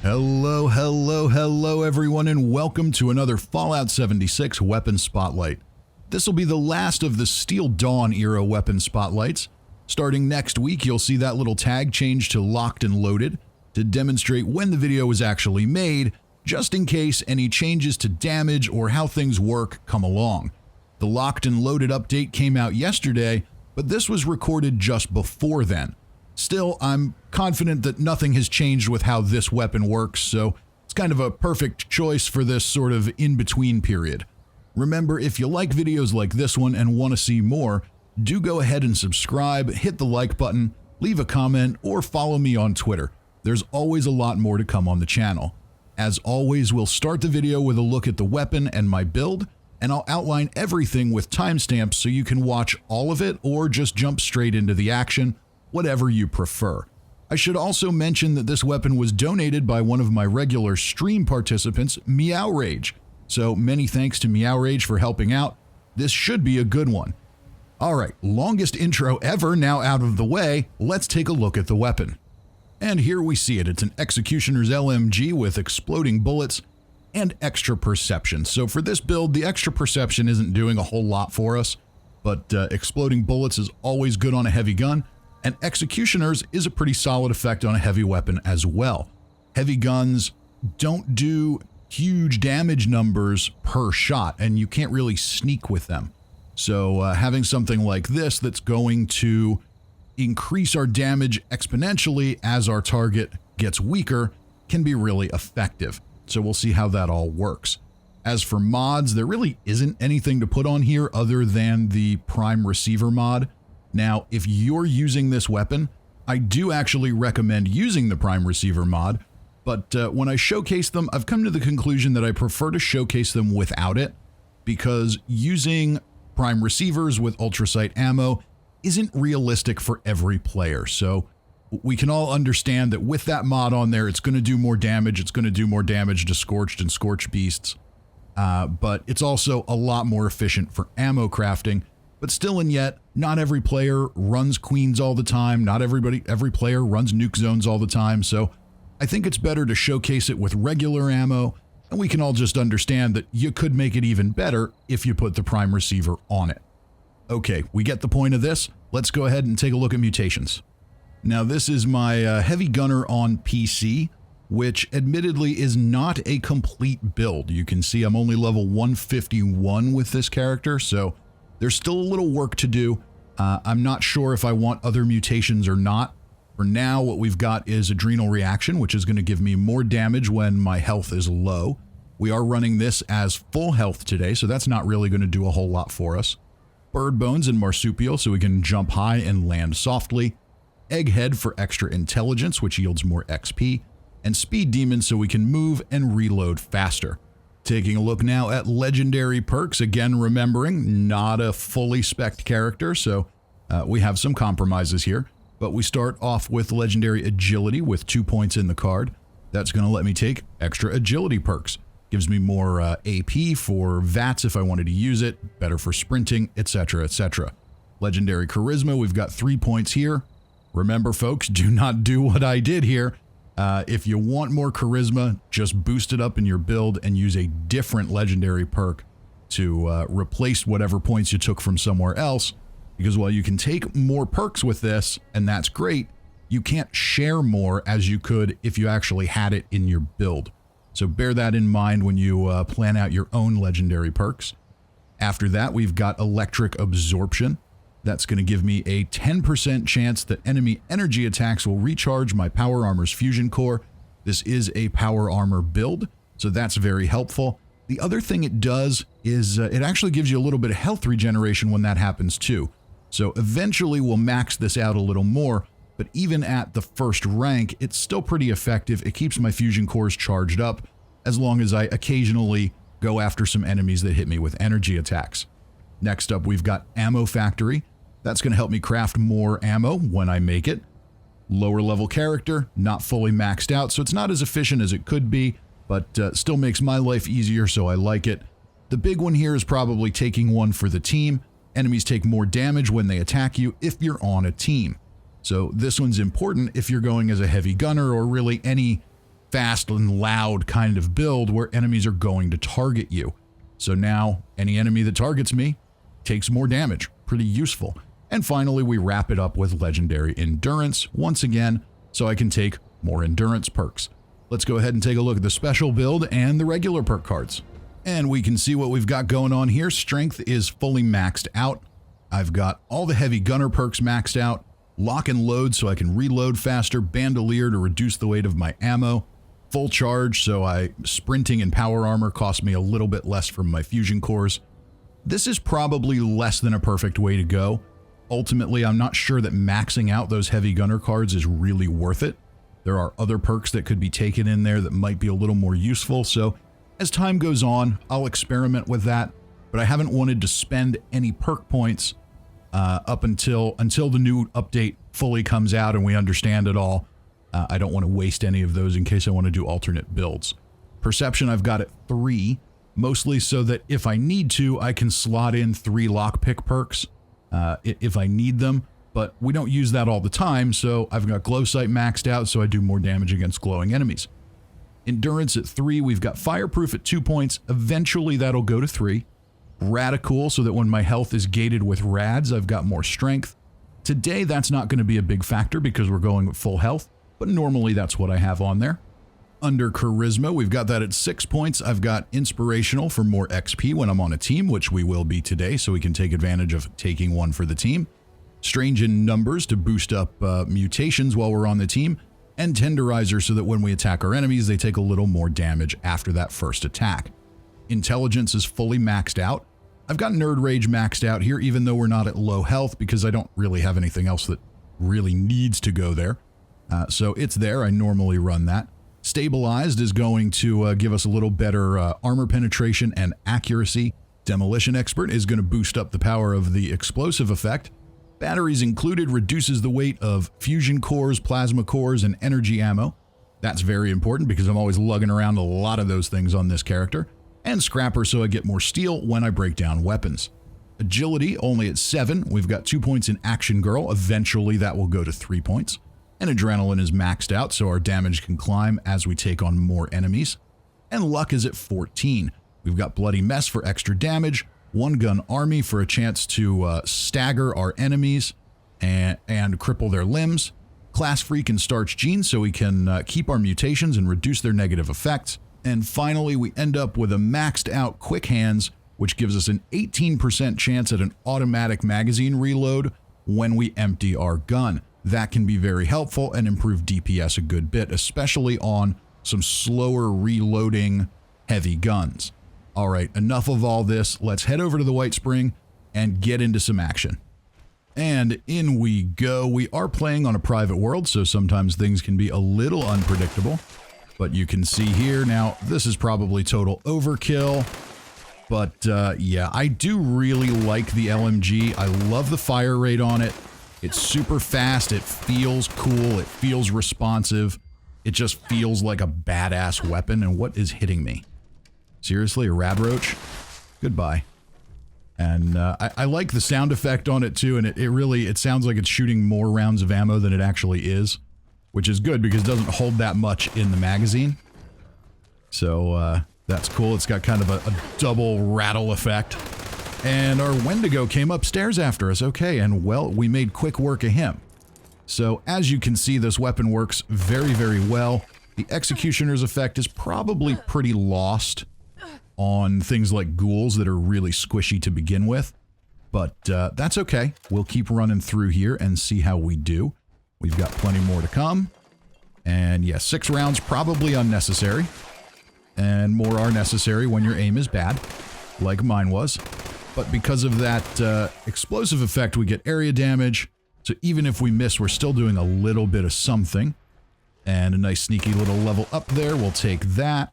Hello everyone, and welcome to another Fallout 76 Weapon Spotlight. This will be the last of the Steel Dawn era weapon spotlights. Starting next week, you'll see that little tag change to Locked and Loaded to demonstrate when the video was actually made, just in case any changes to damage or how things work come along. The Locked and Loaded update came out yesterday, but this was recorded just before then. Still, I'm confident that nothing has changed with how this weapon works, so it's kind of a perfect choice for this sort of in-between period. Remember, if you like videos like this one and want to see more, do go ahead and subscribe, hit the like button, leave a comment, or follow me on Twitter. There's always a lot more to come on the channel. As always, we'll start the video with a look at the weapon and my build, and I'll outline everything with timestamps so you can watch all of it or just jump straight into the action, whatever you prefer. I should also mention that this weapon was donated by one of my regular stream participants, Meowrage. So many thanks to Meowrage for helping out. This should be a good one. Alright, longest intro ever now out of the way, let's take a look at the weapon. And here we see it. It's an Executioner's LMG with exploding bullets and extra perception. So for this build, the extra perception isn't doing a whole lot for us, but exploding bullets is always good on a heavy gun. And Executioners is a pretty solid effect on a heavy weapon as well. Heavy guns don't do huge damage numbers per shot, and you can't really sneak with them. So having something like this that's going to increase our damage exponentially as our target gets weaker can be really effective. So we'll see how that all works. As for mods, there really isn't anything to put on here other than the Prime Receiver mod. Now, if you're using this weapon, I do actually recommend using the Prime Receiver mod, but when I showcase them, I've come to the conclusion that I prefer to showcase them without it, because using Prime Receivers with Ultrasight ammo isn't realistic for every player. So we can all understand that with that mod on there, it's going to do more damage. It's going to do more damage to Scorched and Scorchbeasts, but it's also a lot more efficient for ammo crafting. But still and yet, not every player runs Queens all the time. Not every player runs nuke zones all the time. So I think it's better to showcase it with regular ammo, and we can all just understand that you could make it even better if you put the Prime Receiver on it. Okay, we get the point of this. Let's go ahead and take a look at mutations. Now this is my heavy gunner on PC, which admittedly is not a complete build. You can see I'm only level 151 with this character, so there's still a little work to do. I'm not sure if I want other mutations or not. For now, what we've got is Adrenal Reaction, which is going to give me more damage when my health is low. We are running this as full health today, so that's not really going to do a whole lot for us. Bird Bones and Marsupial, so we can jump high and land softly. Egghead for extra intelligence, which yields more XP. And Speed Demon, so we can move and reload faster. Taking a look now at legendary perks, again remembering not a fully spec'd character, so we have some compromises here. But we start off with legendary agility with 2 points in the card. That's going to let me take extra agility perks. Gives me more AP for VATS if I wanted to use it, better for sprinting, etc., etc. Legendary charisma, we've got 3 points here. Remember folks, do not do what I did here. If you want more charisma, just boost it up in your build and use a different legendary perk to replace whatever points you took from somewhere else. Because while you can take more perks with this, and that's great, you can't share more as you could if you actually had it in your build. So bear that in mind when you plan out your own legendary perks. After that, we've got Electric Absorption. That's going to give me a 10% chance that enemy energy attacks will recharge my Power Armor's Fusion Core. This is a Power Armor build, so that's very helpful. The other thing it does is it actually gives you a little bit of health regeneration when that happens too. So eventually we'll max this out a little more, but even at the first rank, it's still pretty effective. It keeps my Fusion Cores charged up as long as I occasionally go after some enemies that hit me with energy attacks. Next up, we've got Ammo Factory. That's going to help me craft more ammo when I make it. Lower level character, not fully maxed out, so it's not as efficient as it could be, but still makes my life easier, so I like it. The big one here is probably taking one for the team. Enemies take more damage when they attack you if you're on a team. So this one's important if you're going as a heavy gunner or really any fast and loud kind of build where enemies are going to target you. So now any enemy that targets me takes more damage. Pretty useful. And finally, we wrap it up with legendary endurance once again, so I can take more endurance perks. Let's go ahead and take a look at the special build and the regular perk cards. And we can see what we've got going on here. Strength is fully maxed out. I've got all the heavy gunner perks maxed out. Lock and load so I can reload faster. Bandolier to reduce the weight of my ammo. Full charge so sprinting and power armor cost me a little bit less from my fusion cores. This is probably less than a perfect way to go. Ultimately, I'm not sure that maxing out those heavy gunner cards is really worth it. There are other perks that could be taken in there that might be a little more useful, so as time goes on, I'll experiment with that, but I haven't wanted to spend any perk points up until the new update fully comes out and we understand it all. I don't want to waste any of those in case I want to do alternate builds. Perception I've got at 3, mostly so that if I need to, I can slot in 3 lockpick perks if I need them. But we don't use that all the time, so I've got Glow Sight maxed out so I do more damage against glowing enemies. Endurance at 3, we've got Fireproof at 2 points. Eventually that'll go to 3. Radical, so that when my health is gated with rads, I've got more strength. Today that's not going to be a big factor because we're going with full health, but normally that's what I have on there. Under Charisma, we've got that at 6 points. I've got Inspirational for more XP when I'm on a team, which we will be today, so we can take advantage of taking one for the team. Strange in Numbers to boost up mutations while we're on the team, and Tenderizer so that when we attack our enemies, they take a little more damage after that first attack. Intelligence is fully maxed out. I've got Nerd Rage maxed out here, even though we're not at low health, because I don't really have anything else that really needs to go there. So it's there. I normally run that. Stabilized is going to give us a little better armor penetration and accuracy. Demolition Expert is going to boost up the power of the explosive effect. Batteries included reduces the weight of fusion cores, plasma cores, and energy ammo. That's very important because I'm always lugging around a lot of those things on this character. And Scrapper so I get more steel when I break down weapons. Agility only at 7. We've got 2 points in Action Girl. Eventually that will go to 3 points. And Adrenaline is maxed out so our damage can climb as we take on more enemies. And Luck is at 14. We've got Bloody Mess for extra damage. One Gun Army for a chance to stagger our enemies and cripple their limbs. Class Freak and Starch Gene so we can keep our mutations and reduce their negative effects. And finally, we end up with a maxed out Quick Hands, which gives us an 18% chance at an automatic magazine reload when we empty our gun. That can be very helpful and improve DPS a good bit, especially on some slower reloading heavy guns. All right, enough of all this. Let's head over to the Whitespring and get into some action. And in we go. We are playing on a private world, so sometimes things can be a little unpredictable. But you can see here, now this is probably total overkill. But yeah, I do really like the LMG. I love the fire rate on it. It's super fast. It feels cool. It feels responsive. It just feels like a badass weapon. And what is hitting me? Seriously, a Radroach? Goodbye. And I like the sound effect on it too, and it sounds like it's shooting more rounds of ammo than it actually is, which is good because it doesn't hold that much in the magazine. So that's cool. It's got kind of a double rattle effect. And our Wendigo came upstairs after us. Okay, and well, we made quick work of him. So as you can see, this weapon works very, very well. The Executioner's effect is probably pretty lost on things like Ghouls that are really squishy to begin with. But that's okay. We'll keep running through here and see how we do. We've got plenty more to come. And yeah, 6 rounds probably unnecessary. And more are necessary when your aim is bad, like mine was. But because of that explosive effect, we get area damage. So even if we miss, we're still doing a little bit of something. And a nice sneaky little level up there. We'll take that.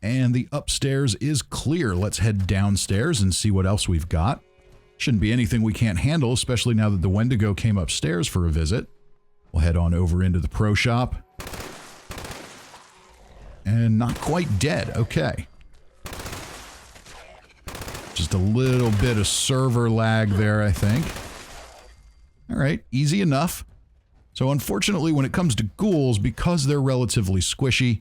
And the upstairs is clear. Let's head downstairs and see what else we've got. Shouldn't be anything we can't handle, especially now that the Wendigo came upstairs for a visit. We'll head on over into the pro shop. And not quite dead. Okay. Just a little bit of server lag there, I think. All right, easy enough. So unfortunately, when it comes to ghouls, because they're relatively squishy,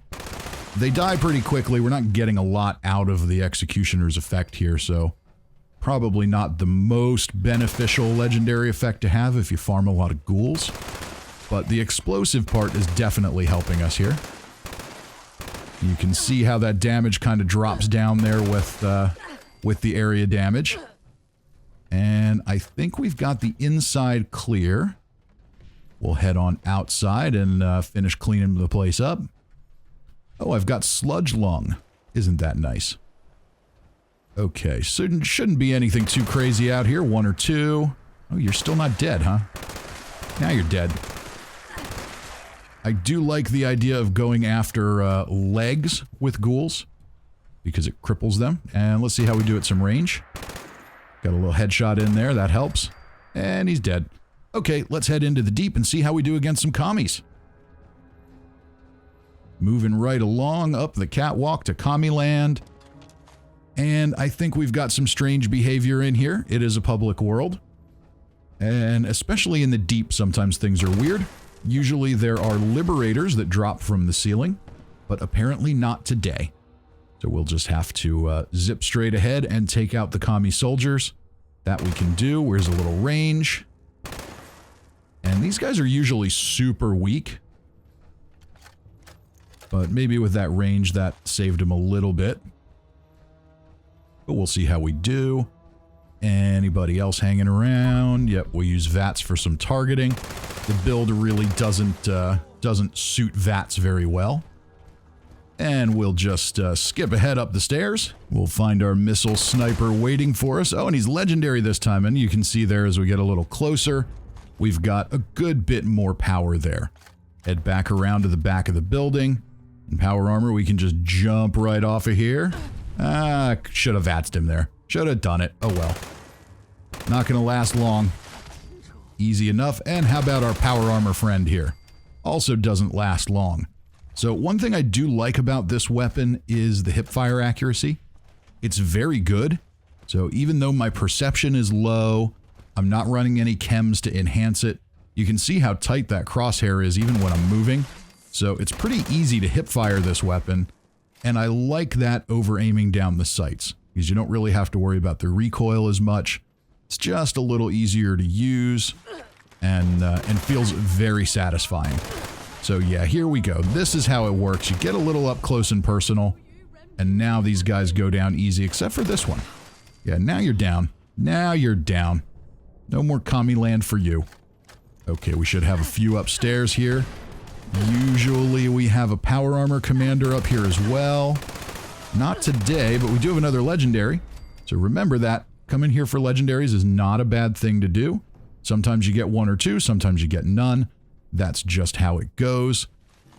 they die pretty quickly. We're not getting a lot out of the Executioner's effect here, so probably not the most beneficial legendary effect to have if you farm a lot of ghouls. But the explosive part is definitely helping us here. You can see how that damage kind of drops down there with the area damage. And I think we've got the inside clear. We'll head on outside and finish cleaning the place up. Oh, I've got Sludge Lung. Isn't that nice? Okay, so shouldn't be anything too crazy out here. 1 or 2. Oh, you're still not dead, huh? Now you're dead. I do like the idea of going after legs with ghouls, because it cripples them. And let's see how we do at some range. Got a little headshot in there, that helps. And he's dead. Okay, let's head into the deep and see how we do against some commies. Moving right along up the catwalk to Commie Land. And I think we've got some strange behavior in here. It is a public world. And especially in the deep, sometimes things are weird. Usually there are liberators that drop from the ceiling, but apparently not today. So we'll just have to zip straight ahead and take out the commie soldiers. That we can do. Where's a little range? And these guys are usually super weak. But maybe with that range, that saved him a little bit. But we'll see how we do. Anybody else hanging around? Yep, we'll use VATS for some targeting. The build really doesn't suit VATS very well. And we'll just skip ahead up the stairs. We'll find our missile sniper waiting for us. Oh, and he's legendary this time. And you can see there as we get a little closer, we've got a good bit more power there. Head back around to the back of the building. In power armor, we can just jump right off of here. Ah, should have VATS'd him there. Should have done it. Oh well. Not gonna last long. Easy enough. And how about our power armor friend here? Also doesn't last long. So one thing I do like about this weapon is the hipfire accuracy. It's very good. So even though my perception is low, I'm not running any chems to enhance it. You can see how tight that crosshair is even when I'm moving. So it's pretty easy to hipfire this weapon. And I like that over aiming down the sights, because you don't really have to worry about the recoil as much. It's just a little easier to use and feels very satisfying. So yeah, here we go. This is how it works. You get a little up close and personal, and now these guys go down easy, except for this one. Yeah, now you're down. Now you're down. No more commie land for you. Okay, we should have a few upstairs here. Usually we have a power armor commander up here as well. Not today, but we do have another legendary. So remember that. Coming here for legendaries is not a bad thing to do. Sometimes you get 1 or 2, sometimes you get none. That's just how it goes.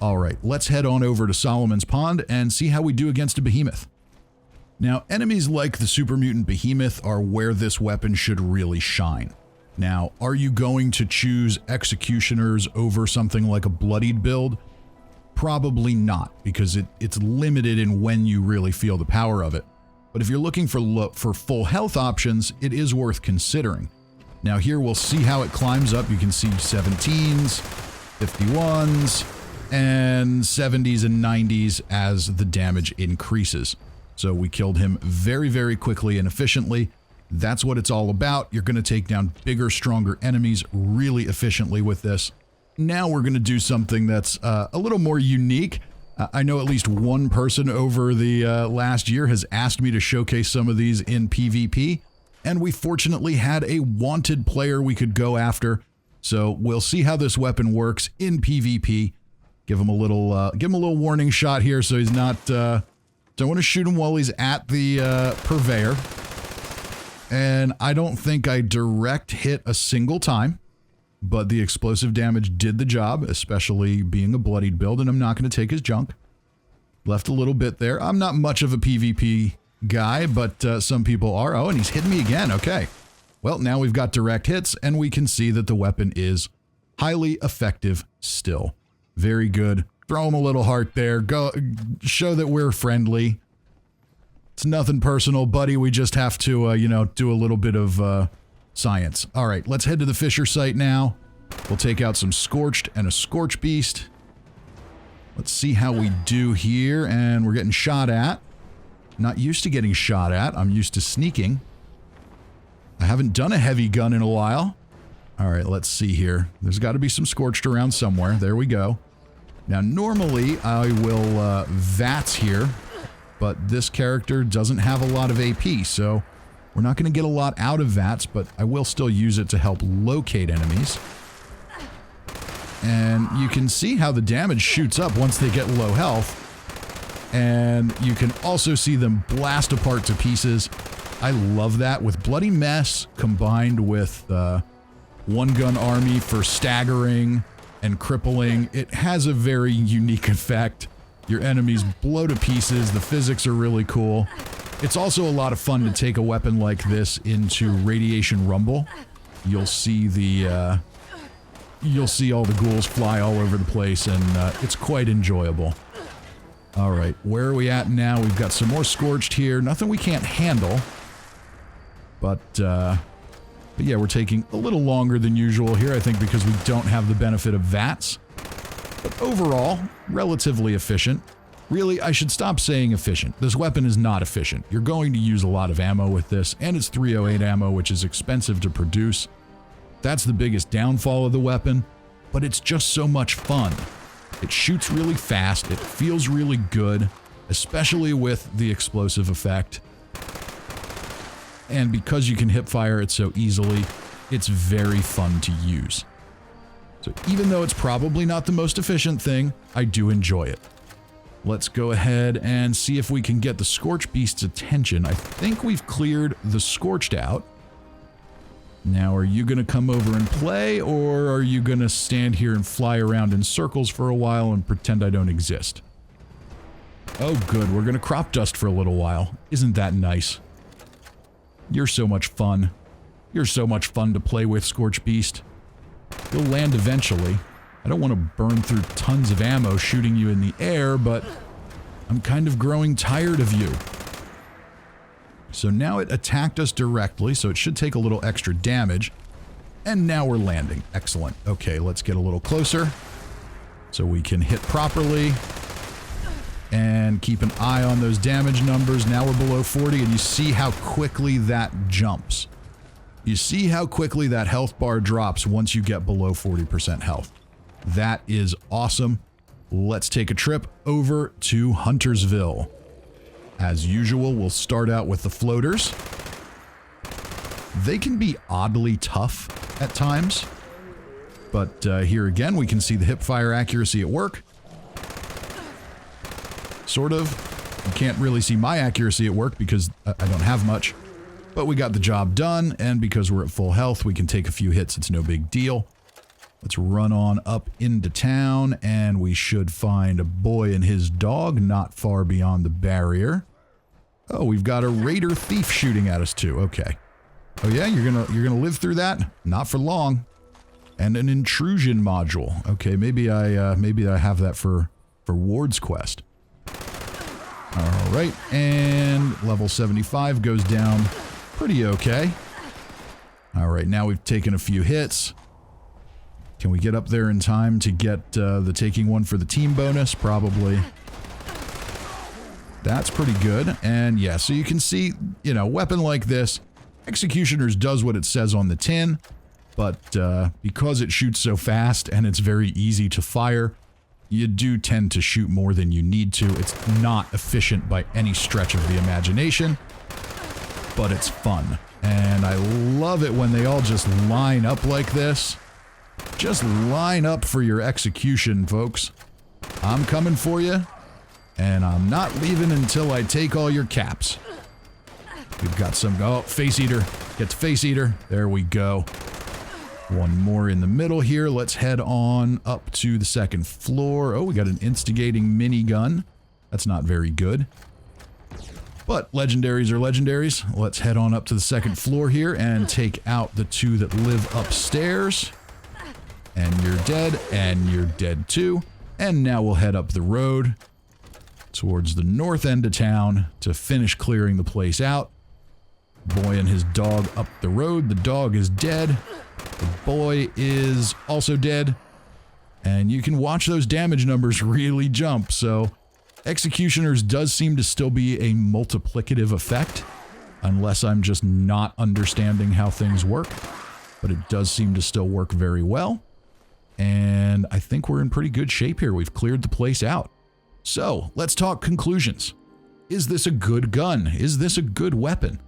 Alright, let's head on over to Solomon's Pond and see how we do against a Behemoth. Now, enemies like the Super Mutant Behemoth are where this weapon should really shine. Now, are you going to choose Executioners over something like a Bloodied build? Probably not, because it's limited in when you really feel the power of it. But if you're looking for full health options, it is worth considering. Now here we'll see how it climbs up. You can see 17s, 51s, and 70s and 90s as the damage increases. So we killed him very, very quickly and efficiently. That's what it's all about. You're going to take down bigger, stronger enemies really efficiently with this. Now we're going to do something that's a little more unique. I know at least one person over the last year has asked me to showcase some of these in PvP, and we fortunately had a wanted player we could go after. So we'll see how this weapon works in PvP. Give him a little warning shot here, so he's not. Don't want to shoot him while he's at the purveyor. And I don't think I direct hit a single time, but the explosive damage did the job, especially being a bloodied build, and I'm not going to take his junk. Left a little bit there. I'm not much of a PvP guy, but some people are. Oh, and he's hitting me again. Okay. Well, now we've got direct hits, and we can see that the weapon is highly effective still. Very good. Throw him a little heart there. Go show that we're friendly. It's nothing personal, buddy. We just have to, you know, do a little bit of science. All right, let's head to the Fissure site now. We'll take out some Scorched and a Scorchbeast. Let's see how we do here, and we're getting shot at. Not used to getting shot at. I'm used to sneaking. I haven't done a heavy gun in a while. Alright, let's see here. There's got to be some Scorched around somewhere. There we go. Now, normally, I will VATS here, but this character doesn't have a lot of AP, so we're not going to get a lot out of VATS, but I will still use it to help locate enemies. And you can see how the damage shoots up once they get low health. And you can also see them blast apart to pieces. I love that with Bloody Mess combined with One Gun Army for staggering and crippling. It has a very unique effect. Your enemies blow to pieces. The physics are really cool. It's also a lot of fun to take a weapon like this into Radiation Rumble. You'll see the you'll see all the ghouls fly all over the place, and it's quite enjoyable. Alright, where are we at now? We've got some more Scorched here. Nothing we can't handle. But yeah, we're taking a little longer than usual here, I think because we don't have the benefit of VATS. But overall, relatively efficient. Really, I should stop saying efficient. This weapon is not efficient. You're going to use a lot of ammo with this, and it's 308 ammo, which is expensive to produce. That's the biggest downfall of the weapon, but it's just so much fun. It shoots really fast, it feels really good, especially with the explosive effect. And because you can hip fire it so easily, it's very fun to use. So even though it's probably not the most efficient thing, I do enjoy it. Let's go ahead and see if we can get the Scorchbeast's attention. I think we've cleared the Scorched out. Now, are you going to come over and play, or are you going to stand here and fly around in circles for a while and pretend I don't exist? Oh, good. We're going to crop dust for a little while. Isn't that nice? You're so much fun. You're so much fun to play with, Scorchbeast. You'll land eventually. I don't want to burn through tons of ammo shooting you in the air, but I'm kind of growing tired of you. So now it attacked us directly, so it should take a little extra damage. And now we're landing. Excellent. Okay, let's get a little closer so we can hit properly. And keep an eye on those damage numbers. Now we're below 40, and you see how quickly that jumps. You see how quickly that health bar drops once you get below 40% health. That is awesome. Let's take a trip over to Huntersville. As usual, we'll start out with the floaters. They can be oddly tough at times, but here again we can see the hip fire accuracy at work. Sort of. You can't really see my accuracy at work because I don't have much, but we got the job done, and because we're at full health we can take a few hits. It's no big deal. Let's run on up into town, and we should find a boy and his dog not far beyond the barrier. Oh, we've got a raider thief shooting at us too. Okay. Oh yeah, you're gonna live through that? Not for long. And an intrusion module. Okay, maybe I have that for Ward's quest. All right, and level 75 goes down pretty okay. All right, now we've taken a few hits. Can we get up there in time to get the taking one for the team bonus? Probably. That's pretty good. And yeah, so you can see, you know, weapon like this, Executioners does what it says on the tin, but because it shoots so fast and it's very easy to fire, you do tend to shoot more than you need to. It's not efficient by any stretch of the imagination, but it's fun. And I love it when they all just line up like this. Just line up for your execution, folks. I'm coming for you. And I'm not leaving until I take all your caps. We've got some... Oh, Face Eater. Get to Face Eater. There we go. One more in the middle here. Let's head on up to the second floor. Oh, we got an instigating minigun. That's not very good. But legendaries are legendaries. Let's head on up to the second floor here and take out the two that live upstairs. And you're dead, and you're dead too. And now we'll head up the road towards the north end of town to finish clearing the place out. Boy and his dog up the road. The dog is dead. The boy is also dead. And you can watch those damage numbers really jump, so Executioners does seem to still be a multiplicative effect, unless I'm just not understanding how things work. But it does seem to still work very well. And I think we're in pretty good shape here. We've cleared the place out. So, let's talk conclusions. Is this a good gun? Is this a good weapon?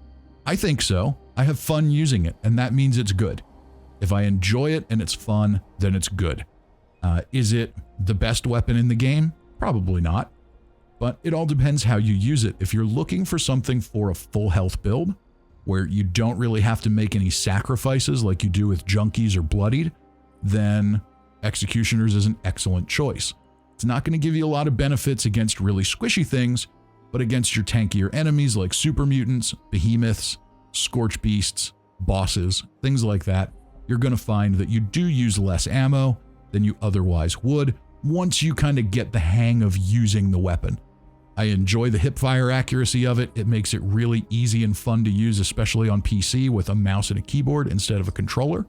I think so. I have fun using it, and that means it's good. If I enjoy it and it's fun, then it's good. Is it the best weapon in the game? Probably not. But it all depends how you use it. If you're looking for something for a full health build, where you don't really have to make any sacrifices like you do with Junkies or Bloodied, then Executioners is an excellent choice. It's not going to give you a lot of benefits against really squishy things, but against your tankier enemies like Super Mutants, Behemoths, Scorchbeasts, bosses, things like that, you're going to find that you do use less ammo than you otherwise would once you kind of get the hang of using the weapon. I enjoy the hipfire accuracy of it. It makes it really easy and fun to use, especially on PC with a mouse and a keyboard instead of a controller.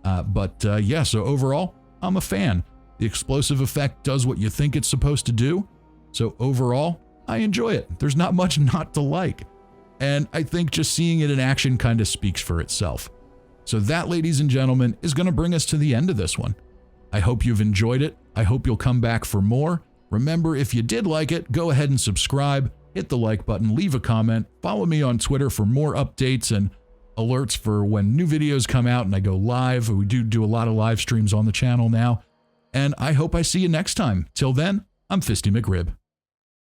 Yeah, so overall, I'm a fan. The explosive effect does what you think it's supposed to do. So overall, I enjoy it. There's not much not to like. And I think just seeing it in action kind of speaks for itself. So that, ladies and gentlemen, is going to bring us to the end of this one. I hope you've enjoyed it. I hope you'll come back for more. Remember, if you did like it, go ahead and subscribe, hit the like button, leave a comment, follow me on Twitter for more updates and alerts for when new videos come out and I go live. We do a lot of live streams on the channel now. And I hope I see you next time. Till then, I'm Fisty McRib.